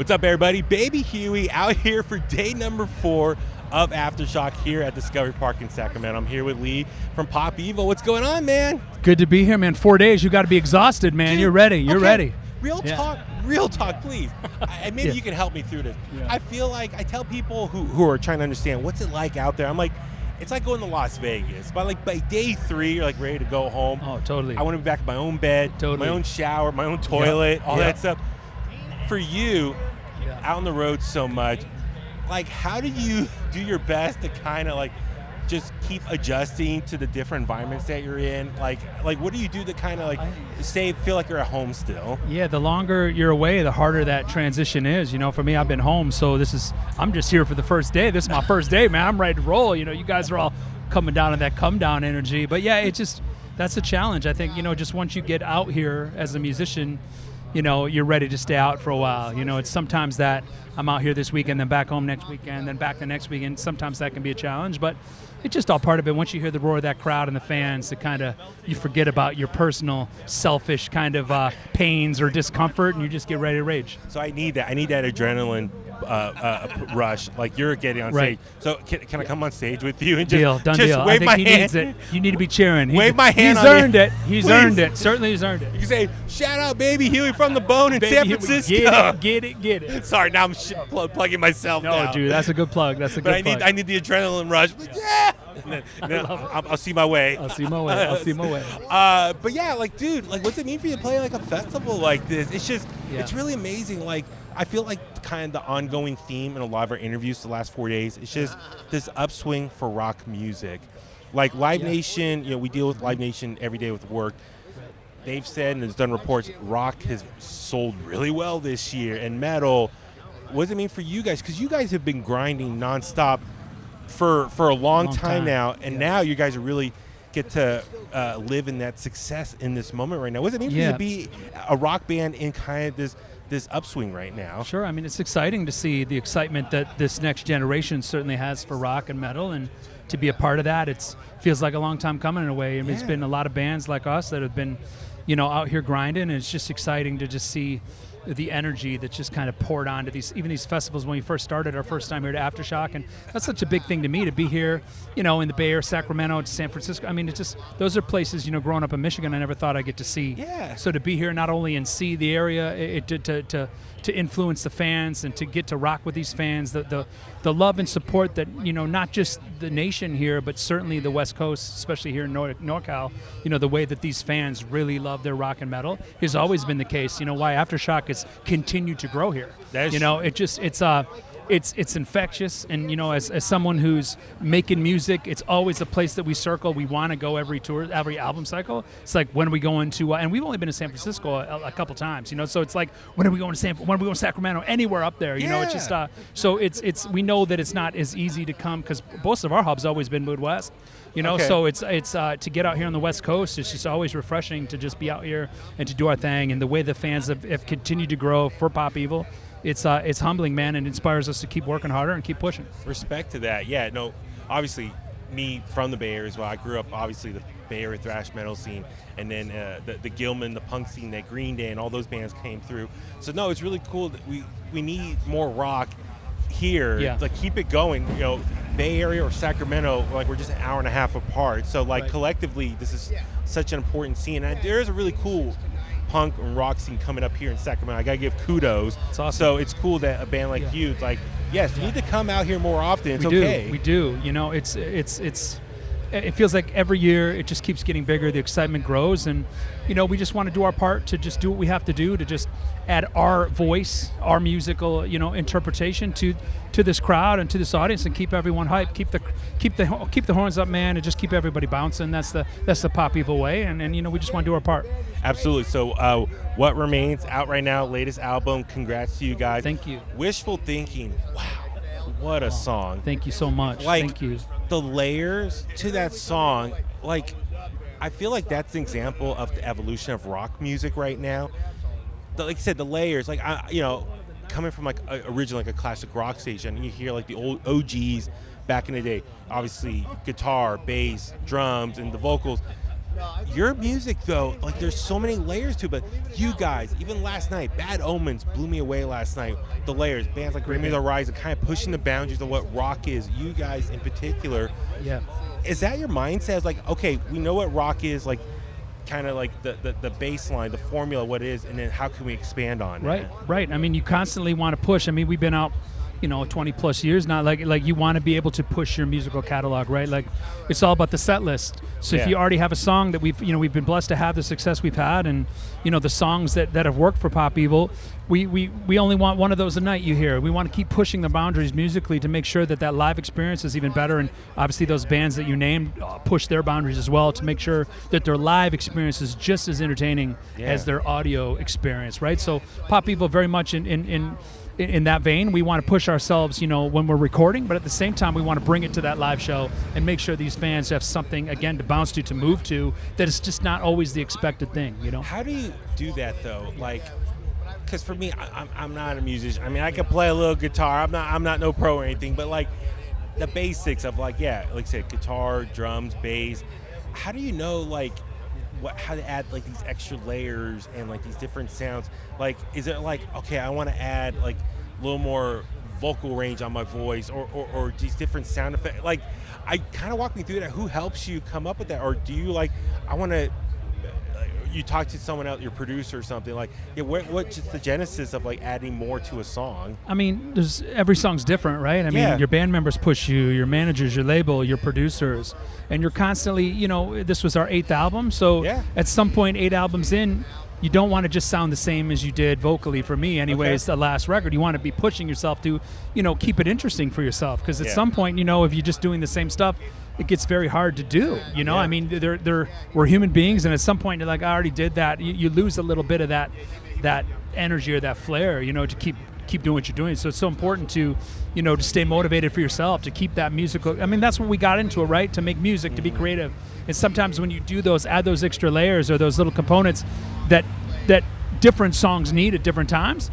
What's up, everybody? Baby Huey out here for day number 4 of Aftershock here at Discovery Park in Sacramento. I'm here with Lee from Pop Evil. What's going on, man? Good to be here, man. 4 days. You got to be exhausted, man. Dude, you're ready. You're ready. Real talk, please. Maybe you can help me through this. Yeah. I feel like I tell people who are trying to understand what's it like out there. I'm like, it's like going to Las Vegas. But like by day 3, you're like ready to go home. Oh, totally. I want to be back in my own bed, Totally. my own shower, my own toilet, all Yeah. that stuff. For you, out on the road so much, like how do you do your best to kind of like just keep adjusting to the different environments that you're in? Like what do you do to kind of like feel like you're at home still? Yeah, the longer you're away, the harder that transition is. You know, for me, I've been home, so I'm just here for the first day. This is my first day, man. I'm ready to roll. You know, you guys are all coming down on that come down energy. But yeah, that's a challenge. I think, you know, just once you get out here as a musician, you know, you're ready to stay out for a while. You know, it's sometimes that I'm out here this weekend, then back home next weekend, then back the next weekend. Sometimes that can be a challenge, but it's just all part of it. Once you hear the roar of that crowd and the fans, you forget about your personal, selfish kind of pains or discomfort, and you just get ready to rage. So I need that adrenaline rush like you're getting on Right. stage. So can I come on stage with you and Done just deal. wave I my think he hand? needs it. You need to be cheering. Wave my hand He's on earned you. it. He's Please. earned it. Certainly he's earned it. You can say, shout out Baby Huey from the Bone in Baby, San here we- Francisco. Get it. Sorry, now I'm plugging myself No, now. dude, that's a good plug. That's a But good plug. I need the adrenaline rush. Like, yeah. And then I'll see my way. I'll see my way. But yeah, like, dude, like, what's it mean for you to play like a festival like this? It's just, Yeah. it's really amazing. Like, I feel like kind of the ongoing theme in a lot of our interviews the last 4 days, it's just this upswing for rock music. Like Live Nation, you know, we deal with Live Nation every day with work. They've said and has done reports, rock has sold really well this year, and metal. What does it mean for you guys? Because you guys have been grinding nonstop for a long time now, and now you guys are really get to live in that success in this moment right now. What does it mean for you to be a rock band in kind of this upswing right now? Sure. I mean, it's exciting to see the excitement that this next generation certainly has for rock and metal, and to be a part of that, it feels like a long time coming in a way. I mean, it's been a lot of bands like us that have been, you know, out here grinding, and it's just exciting to just see the energy that's just kind of poured onto these festivals. When we first started our first time here to Aftershock, and that's such a big thing to me to be here, you know, in the Bay Area, Sacramento, San Francisco. I mean, it's just, those are places, you know, growing up in Michigan, I never thought I'd get to see. Yeah. So to be here not only and see the area, to influence the fans and to get to rock with these fans, the love and support that, you know, not just the nation here, but certainly the West Coast, especially here in NorCal, you know, the way that these fans really love their rock and metal has always been the case. You know, why Aftershock has continued to grow here. You know, it's infectious, and you know, as someone who's making music, it's always a place that we circle. We want to go every tour, every album cycle. It's like, when are we going to? And we've only been to San Francisco a couple times, you know. So it's like, when are we going to when are we going to Sacramento? Anywhere up there, you know. It's just so it's we know that it's not as easy to come because most of our hub's always been Midwest, you know. So it's to get out here on the West Coast, it's just always refreshing to just be out here and to do our thing. And the way the fans have continued to grow for Pop Evil, it's humbling, man, and inspires us to keep working harder and keep pushing. Respect to that. Yeah, no, obviously, me from the Bay Area as well. I grew up, obviously, the Bay Area thrash metal scene, and then the Gilman, the punk scene, that Green Day, and all those bands came through. So, no, it's really cool that we need more rock here. Yeah. Like, keep it going. You know, Bay Area or Sacramento, like, we're just an hour and a half apart. So, like, collectively, this is such an important scene. And there is a really cool punk and rock scene coming up here in Sacramento. I gotta give kudos. It's awesome. So it's cool that a band like you, it's like, yes, you need to come out here more often. It's We do. You know, it feels like every year it just keeps getting bigger. The excitement grows, and you know, we just want to do our part to just do what we have to do to just add our voice, our musical, you know, interpretation to this crowd and to this audience, and keep everyone hyped. Keep the horns up, man, and just keep everybody bouncing. That's the Pop Evil way, and you know, we just want to do our part. Absolutely. So What Remains out right now, latest album. Congrats to you guys. Thank you. Wishful Thinking. Wow, what a song. Thank you so much. Like, thank you. The layers to that song, like, I feel like that's an example of the evolution of rock music right now. Like you said, the layers, like, you know, coming from like originally like a classic rock station, you hear like the old OGs back in the day, obviously guitar, bass, drums, and the vocals. Your music, though, like there's so many layers to it. But you guys, even last night, Bad Omens blew me away last night. The layers, bands like Bring Me the Horizon, kind of pushing the boundaries of what rock is. You guys, in particular, is that your mindset? It's like, okay, we know what rock is, like kind of like the baseline, the formula, what it is, and then how can we expand on it? Right. I mean, you constantly want to push. I mean, we've been out 20 plus years now. Like you want to be able to push your musical catalog, right? Like it's all about the set list. So if you already have a song that we've been blessed to have the success we've had, and the songs that have worked for Pop Evil, we only want one of those a night you hear. We want to keep pushing the boundaries musically to make sure that live experience is even better, and obviously those bands that you named push their boundaries as well to make sure that their live experience is just as entertaining as their audio experience, right? So Pop Evil very much in that vein. We want to push ourselves, when we're recording, but at the same time, we want to bring it to that live show and make sure these fans have something, again, to bounce to move to, that is just not always the expected thing, How do you do that, though? Like, because for me, I'm not a musician. I mean, I can play a little guitar. I'm not no pro or anything, but like the basics of like I said, guitar, drums, bass. How do you know, like, how to add like these extra layers and like these different sounds? Like, is it like, okay, I want to add like a little more vocal range on my voice, or these different sound effects? Like, I kind of walk me through that. Who helps you come up with that? Or do you like, I want to, you talk to someone else, your producer or something, like, what's just the genesis of like adding more to a song? I mean, every song's different, right? I mean, your band members push you, your managers, your label, your producers, and you're constantly, this was our 8th album, so at some point 8 albums in, you don't want to just sound the same as you did vocally, for me anyways, the last record. You want to be pushing yourself to, keep it interesting for yourself, because at some point, if you're just doing the same stuff, it gets very hard to do, I mean, we're human beings, and at some point you're like, I already did that. You lose a little bit of that energy or that flair, to keep doing what you're doing. So it's so important to, to stay motivated for yourself, to keep that musical. I mean, that's what we got into it, right? To make music, to be creative. And sometimes when you do add those extra layers or those little components that different songs need at different times,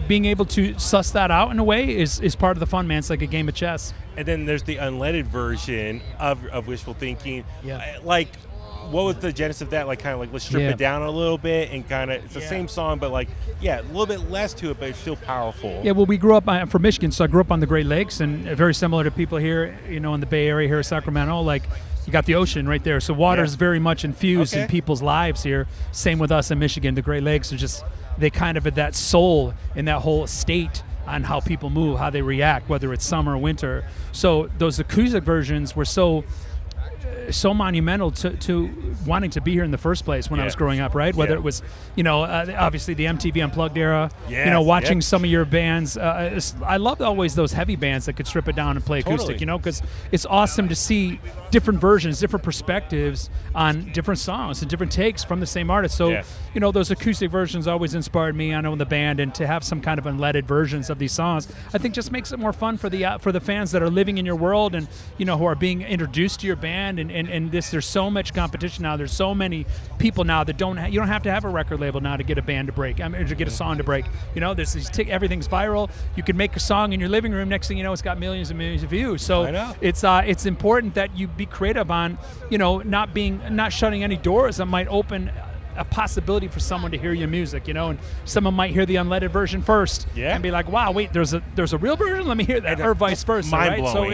being able to suss that out in a way is part of the fun, man. It's like a game of chess. And then there's the unleaded version of Wishful Thinking. Like, what was the genesis of that? Like, kind of like, let's strip it down a little bit and kind of, it's the same song, but like, a little bit less to it, but it's still powerful. Yeah, well, we grew up, I'm from Michigan, so I grew up on the Great Lakes, and very similar to people here, in the Bay Area here in Sacramento, like, you got the ocean right there. So water is very much infused in people's lives here. Same with us in Michigan. The Great Lakes are just, they kind of have that soul in that whole state on how people move, how they react, whether it's summer or winter. So those acoustic versions were so monumental to wanting to be here in the first place when I was growing up, right? Whether it was, obviously the MTV Unplugged era, watching some of your bands. I loved always those heavy bands that could strip it down and play acoustic, because it's awesome to see different versions, different perspectives on different songs and different takes from the same artist. So, those acoustic versions always inspired me, I know, in the band, and to have some kind of unleaded versions of these songs, I think just makes it more fun for the fans that are living in your world and, who are being introduced to your band. And there's so much competition now. There's so many people now that you don't have to have a record label now to get a band to break, or to get a song to break. There's everything's viral. You can make a song in your living room. Next thing you know, it's got millions and millions of views. So it's important that you be creative on, not shutting any doors that might open a possibility for someone to hear your music, and someone might hear the unleaded version first and be like, wow, wait, there's a real version? Let me hear that, or vice versa, right? So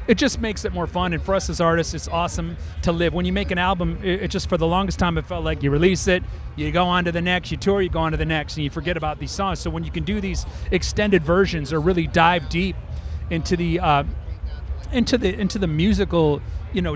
it just makes it more fun, and for us as artists, it's awesome to live. When you make an album, it just, for the longest time, it felt like you release it, you go on to the next, you tour, you go on to the next, and you forget about these songs. So when you can do these extended versions or really dive deep into the musical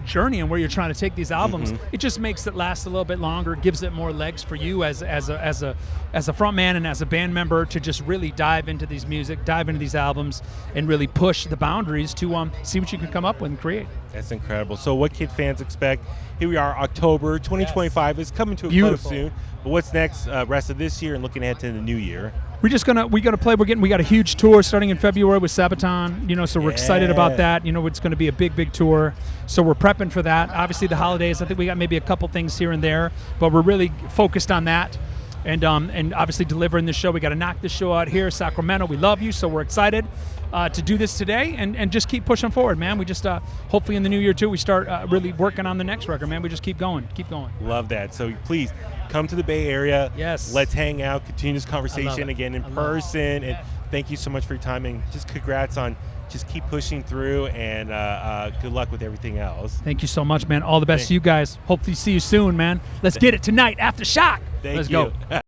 journey and where you're trying to take these albums, it just makes it last a little bit longer, gives it more legs for you as a front man and as a band member to just really dive into these albums and really push the boundaries to see what you can come up with and create. That's incredible. So what can fans expect? Here we are, October 2025 is coming to a close soon. But what's next, rest of this year and looking ahead to the new year? We're gonna play. We got a huge tour starting in February with Sabaton. So we're excited about that. It's going to be a big tour. So we're prepping for that. Obviously the holidays, I think we got maybe a couple things here and there, but we're really focused on that. and obviously delivering this show. We got to knock this show out here, Sacramento. We love you, so we're excited to do this today and just keep pushing forward, man. We just hopefully in the new year too, we start really working on the next record, man. We just keep going. Love that. So please come to the Bay Area. Yes. Let's hang out, continue this conversation again in person. And thank you so much for your time, and just congrats on just keep pushing through, and good luck with everything else. Thank you so much, man. All the best to you guys. Hopefully see you soon, man. Let's get it tonight, Aftershock. Thank Let's you. go.